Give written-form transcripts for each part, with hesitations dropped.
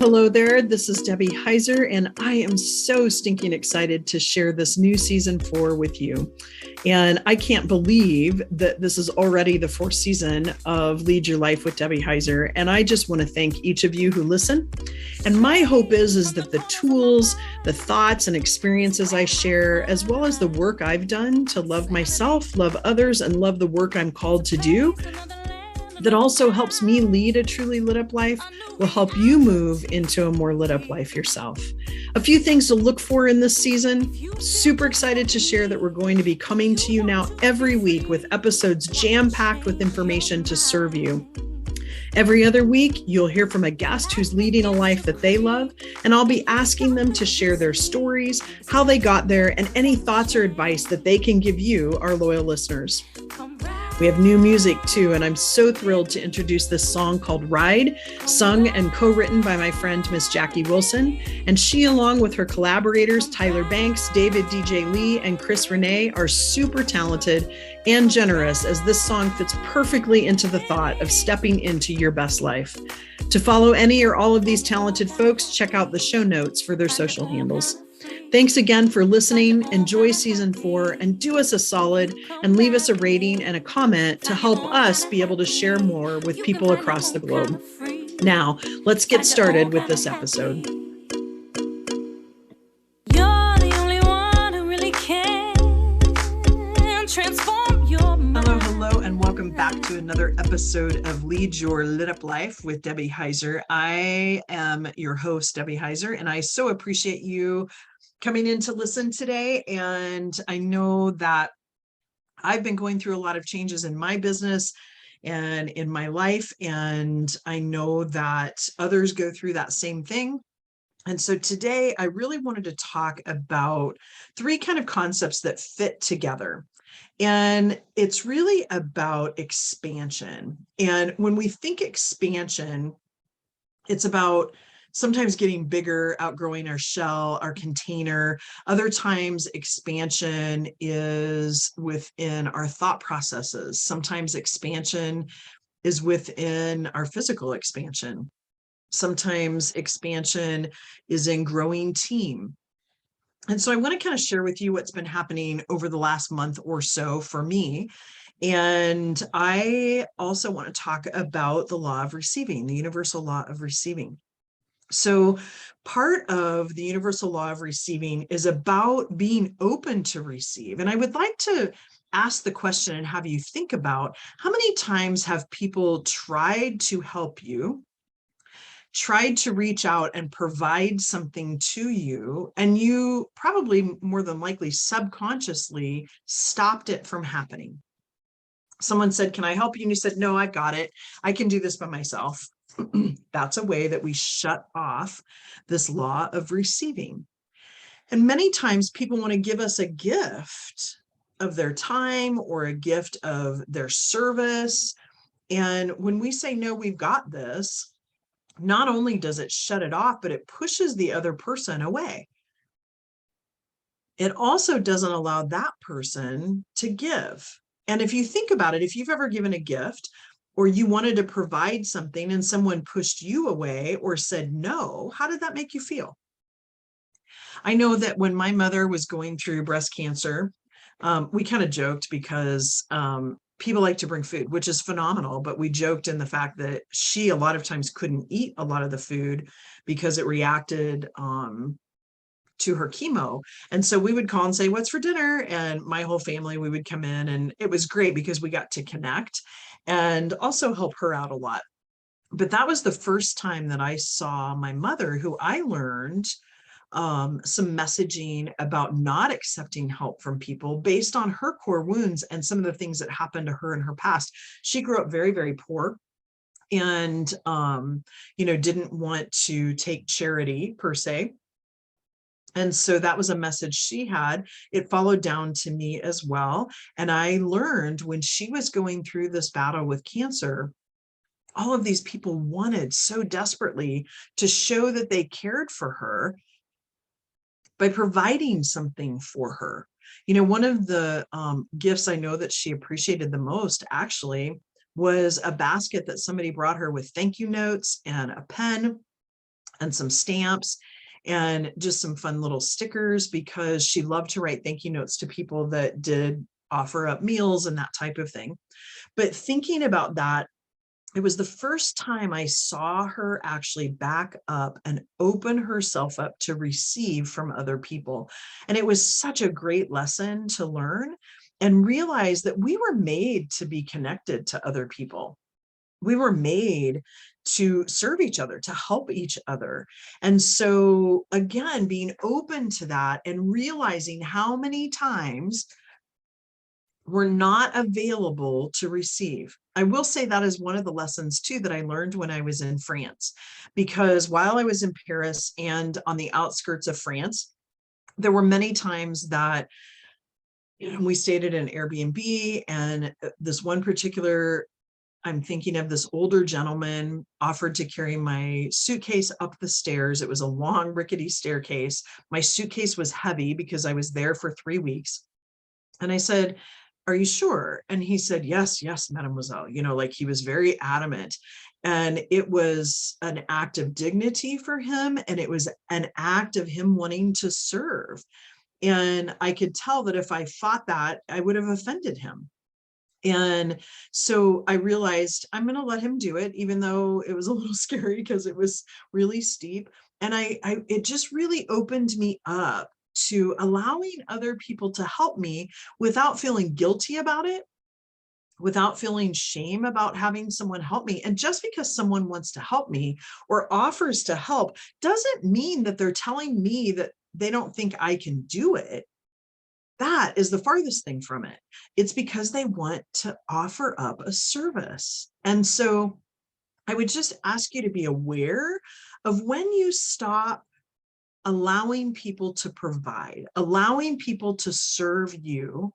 Hello there, this is Debbie Heiser, and I am so stinking excited to share this new season 4 with you. And I can't believe that this is already the 4th season of Lead Your Life with Debbie Heiser. And I just want to thank each of you who listen. And my hope is that the tools, the thoughts and experiences I share, as well as the work I've done to love myself, love others, and love the work I'm called to do, that also helps me lead a truly lit up life, will help you move into a more lit up life yourself. A few things to look for in this season. Super excited to share that we're going to be coming to you now every week with episodes jam-packed with information to serve you. Every other week, you'll hear from a guest who's leading a life that they love, and I'll be asking them to share their stories, how they got there, and any thoughts or advice that they can give you, our loyal listeners. We have new music too, and I'm so thrilled to introduce this song called Ride, sung and co-written by my friend, Miss Jackie Wilson. And she, along with her collaborators, Tyler Banks, David DJ Lee, and Chris Renee, are super talented and generous, as this song fits perfectly into the thought of stepping into your best life. To follow any or all of these talented folks, check out the show notes for their social handles. Thanks again for listening. Enjoy season 4 and do us a solid and leave us a rating and a comment to help us be able to share more with people across the globe. Now, let's get started with this episode. Hello, and welcome back to another episode of Lead Your Lit Up Life with Debbie Heiser. I am your host, Debbie Heiser, and I so appreciate you coming in to listen today. And I know that I've been going through a lot of changes in my business and in my life, and I know that others go through that same thing. And so today I really wanted to talk about 3 kind of concepts that fit together. And it's really about expansion. And when we think expansion, it's about sometimes getting bigger, outgrowing our shell, our container. Other times expansion is within our thought processes. Sometimes expansion is within our physical expansion. Sometimes expansion is in growing team. And so I want to kind of share with you what's been happening over the last month or so for me. And I also want to talk about the law of receiving, the universal law of receiving. So part of the universal law of receiving is about being open to receive. And I would like to ask the question and have you think about, how many times have people tried to help you, tried to reach out and provide something to you, and you probably more than likely subconsciously stopped it from happening? Someone said, "Can I help you?" And you said, "No, I've got it. I can do this by myself." That's a way that we shut off this law of receiving. And many times people want to give us a gift of their time or a gift of their service. And when we say, "No, we've got this," not only does it shut it off, but it pushes the other person away. It also doesn't allow that person to give. And if you think about it, if you've ever given a gift, or you wanted to provide something and someone pushed you away or said no, how did that make you feel? I know that when my mother was going through breast cancer, we kind of joked because people like to bring food, which is phenomenal, but we joked in the fact that she a lot of times couldn't eat a lot of the food because it reacted to her chemo. And so we would call and say, "What's for dinner?" And my whole family, we would come in, and it was great because we got to connect and also help her out a lot. But that was the first time that I saw my mother, who I learned some messaging about not accepting help from people based on her core wounds and some of the things that happened to her in her past. She grew up very, very poor and, didn't want to take charity per se. And so that was a message she had. It followed down to me as well. And I learned when she was going through this battle with cancer, all of these people wanted so desperately to show that they cared for her by providing something for her. One of the gifts I know that she appreciated the most actually was a basket that somebody brought her with thank you notes and a pen and some stamps and just some fun little stickers, because she loved to write thank you notes to people that did offer up meals and that type of thing. But thinking about that, it was the first time I saw her actually back up and open herself up to receive from other people. And it was such a great lesson to learn and realize that we were made to be connected to other people. We were made to serve each other, to help each other. And so again, being open to that and realizing how many times we're not available to receive. I will say that is one of the lessons too that I learned when I was in France, because while I was in Paris and on the outskirts of France, there were many times that we stayed at an Airbnb, and this one particular, I'm thinking of this older gentleman offered to carry my suitcase up the stairs. It was a long rickety staircase. My suitcase was heavy because I was there for 3 weeks. And I said, "Are you sure?" And he said, "Yes, yes, mademoiselle." Like he was very adamant. And it was an act of dignity for him. And it was an act of him wanting to serve. And I could tell that if I fought that, I would have offended him. And so I realized I'm going to let him do it, even though it was a little scary because it was really steep. And it just really opened me up to allowing other people to help me without feeling guilty about it, without feeling shame about having someone help me. And just because someone wants to help me or offers to help doesn't mean that they're telling me that they don't think I can do it. That is the farthest thing from it. It's because they want to offer up a service. And so I would just ask you to be aware of when you stop allowing people to provide, allowing people to serve you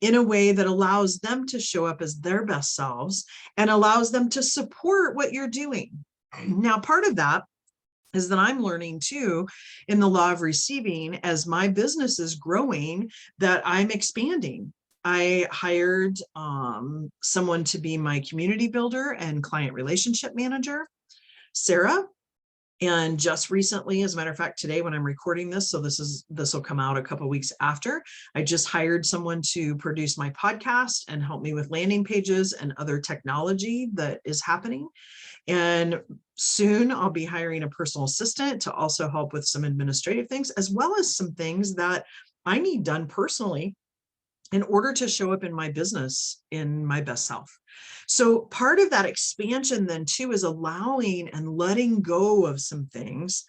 in a way that allows them to show up as their best selves and allows them to support what you're doing. Now, part of that is that I'm learning too in the law of receiving, as my business is growing, that I'm expanding. I hired someone to be my community builder and client relationship manager, Sarah. And just recently, as a matter of fact, today when I'm recording this, so this will come out a couple of weeks after, I just hired someone to produce my podcast and help me with landing pages and other technology that is happening. And soon I'll be hiring a personal assistant to also help with some administrative things, as well as some things that I need done personally in order to show up in my business in my best self. So part of that expansion then too is allowing and letting go of some things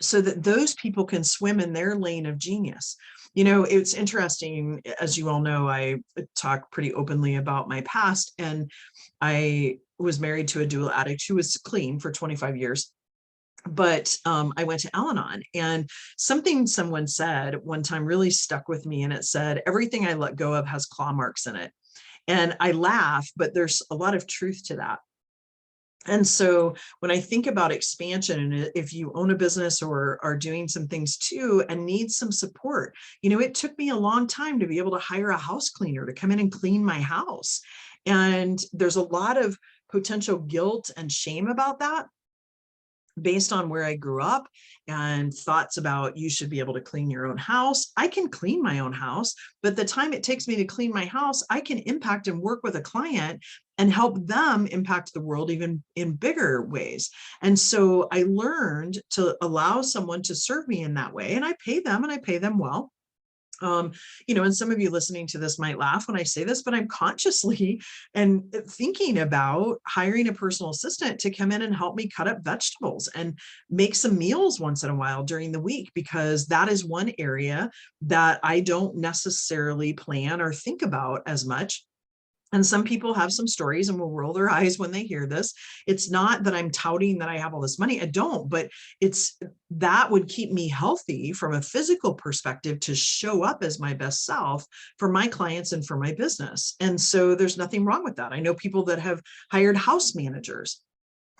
so that those people can swim in their lane of genius. It's interesting, as you all know, I talk pretty openly about my past, and I was married to a dual addict who was clean for 25 years. But I went to Al-Anon, and something someone said one time really stuck with me, and it said, "Everything I let go of has claw marks in it." And I laugh, but there's a lot of truth to that. And so when I think about expansion, and if you own a business or are doing some things too and need some support, it took me a long time to be able to hire a house cleaner to come in and clean my house. And there's a lot of potential guilt and shame about that, based on where I grew up and thoughts about you should be able to clean your own house. I can clean my own house, but the time it takes me to clean my house, I can impact and work with a client and help them impact the world even in bigger ways. And so I learned to allow someone to serve me in that way, and I pay them, and I pay them well. And some of you listening to this might laugh when I say this, but I'm consciously and thinking about hiring a personal assistant to come in and help me cut up vegetables and make some meals once in a while during the week, because that is one area that I don't necessarily plan or think about as much. And some people have some stories and will roll their eyes when they hear this. It's not that I'm touting that I have all this money. I don't, but that would keep me healthy from a physical perspective to show up as my best self for my clients and for my business. And so there's nothing wrong with that. I know people that have hired house managers.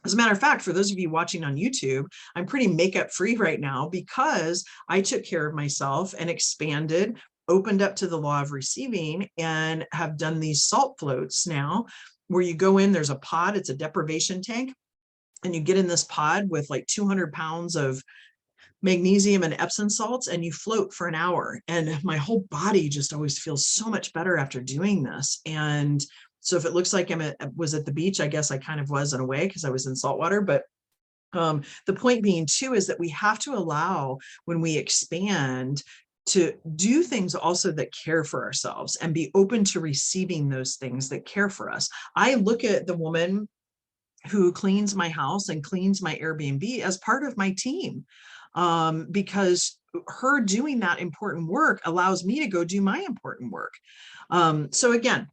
As a matter of fact, for those of you watching on YouTube, I'm pretty makeup free right now because I took care of myself and expanded, opened up to the law of receiving, and have done these salt floats now where you go in, there's a pod, it's a deprivation tank. and you get in this pod with like 200 pounds of magnesium and Epsom salts, and you float for an hour. And my whole body just always feels so much better after doing this. And so if it looks like was at the beach, I guess I kind of was in a way because I was in salt water. But the point being too is that we have to allow, when we expand, to do things also that care for ourselves and be open to receiving those things that care for us. I look at the woman who cleans my house and cleans my Airbnb as part of my team, because her doing that important work allows me to go do my important work. So again,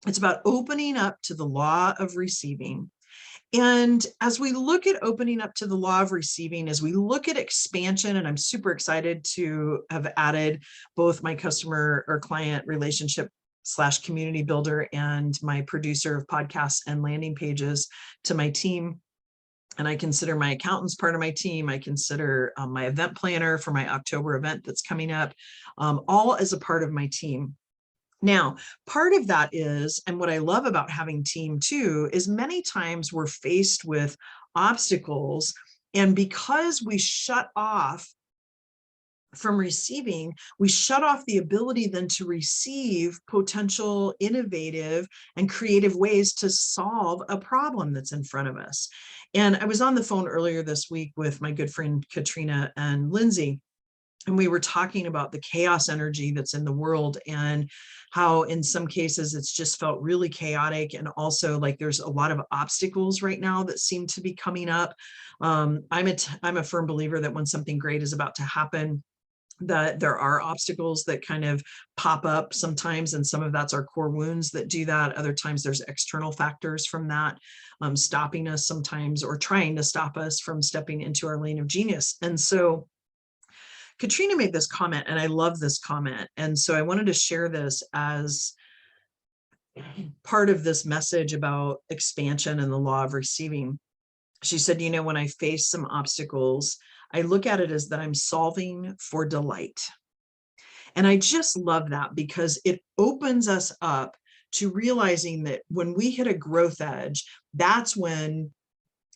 it's about opening up to the law of receiving. And as we look at opening up to the law of receiving, as we look at expansion, and I'm super excited to have added both my customer or client relationship / community builder and my producer of podcasts and landing pages to my team. And I consider my accountants part of my team. I consider my event planner for my October event that's coming up, all as a part of my team. Now, part of that is, and what I love about having team too, is many times we're faced with obstacles, and because we shut off from receiving, we shut off the ability then to receive potential innovative and creative ways to solve a problem that's in front of us. And I was on the phone earlier this week with my good friend Katrina and Lindsay, and we were talking about the chaos energy that's in the world and how in some cases it's just felt really chaotic, and also like there's a lot of obstacles right now that seem to be coming up. I'm a firm believer that when something great is about to happen, that there are obstacles that kind of pop up sometimes, and some of that's our core wounds that do that. Other times there's external factors from that stopping us sometimes, or trying to stop us from stepping into our lane of genius. And so Katrina made this comment, and I love this comment. And so I wanted to share this as part of this message about expansion and the law of receiving. She said, you know, when I face some obstacles, I look at it as that I'm solving for delight. And I just love that, because it opens us up to realizing that when we hit a growth edge, that's when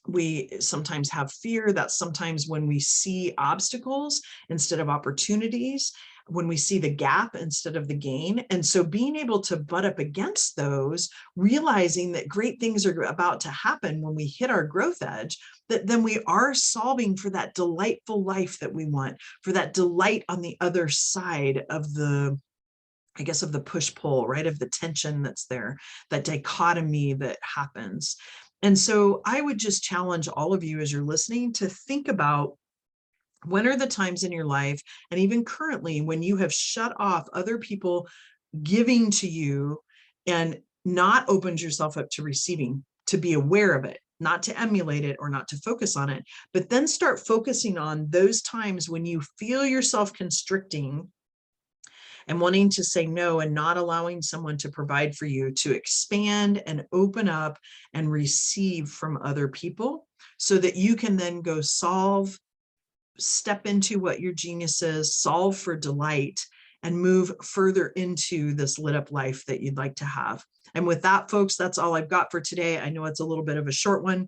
we sometimes have fear. That's sometimes when we see obstacles instead of opportunities, when we see the gap instead of the gain. And so being able to butt up against those, realizing that great things are about to happen when we hit our growth edge, that then we are solving for that delightful life that we want, for that delight on the other side of the, I guess, of the push-pull, right? Of the tension that's there, that dichotomy that happens. And so I would just challenge all of you as you're listening to think about, when are the times in your life, and even currently, when you have shut off other people giving to you and not opened yourself up to receiving, to be aware of it, not to emulate it or not to focus on it, but then start focusing on those times when you feel yourself constricting and wanting to say no, and not allowing someone to provide for you, to expand and open up and receive from other people, so that you can then go solve, step into what your genius is, solve for delight, and move further into this lit up life that you'd like to have. And with that, folks, that's all I've got for today. I know it's a little bit of a short one,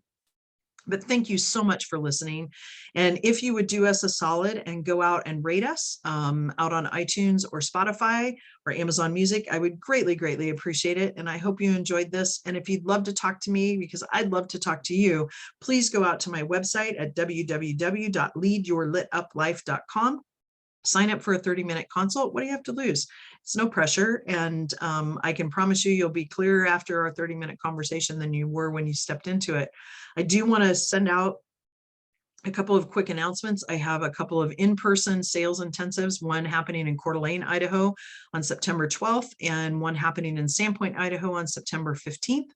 but thank you so much for listening. And if you would do us a solid and go out and rate us out on iTunes or Spotify or Amazon Music, I would greatly, greatly appreciate it. And I hope you enjoyed this. And if you'd love to talk to me, because I'd love to talk to you, please go out to my website at www.leadyourlituplife.com. Sign up for a 30-minute consult. What do you have to lose? It's no pressure. And I can promise you, you'll be clearer after our 30-minute conversation than you were when you stepped into it. I do want to send out a couple of quick announcements. I have a couple of in-person sales intensives, one happening in Coeur d'Alene, Idaho on September 12th, and one happening in Sandpoint, Idaho on September 15th.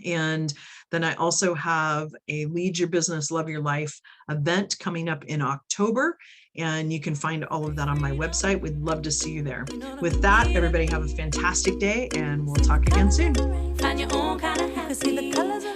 And then I also have a Lead Your Business, Love Your Life event coming up in October. And you can find all of that on my website. We'd love to see you there. With that, everybody have a fantastic day, and we'll talk again soon. Find your own kind of happy.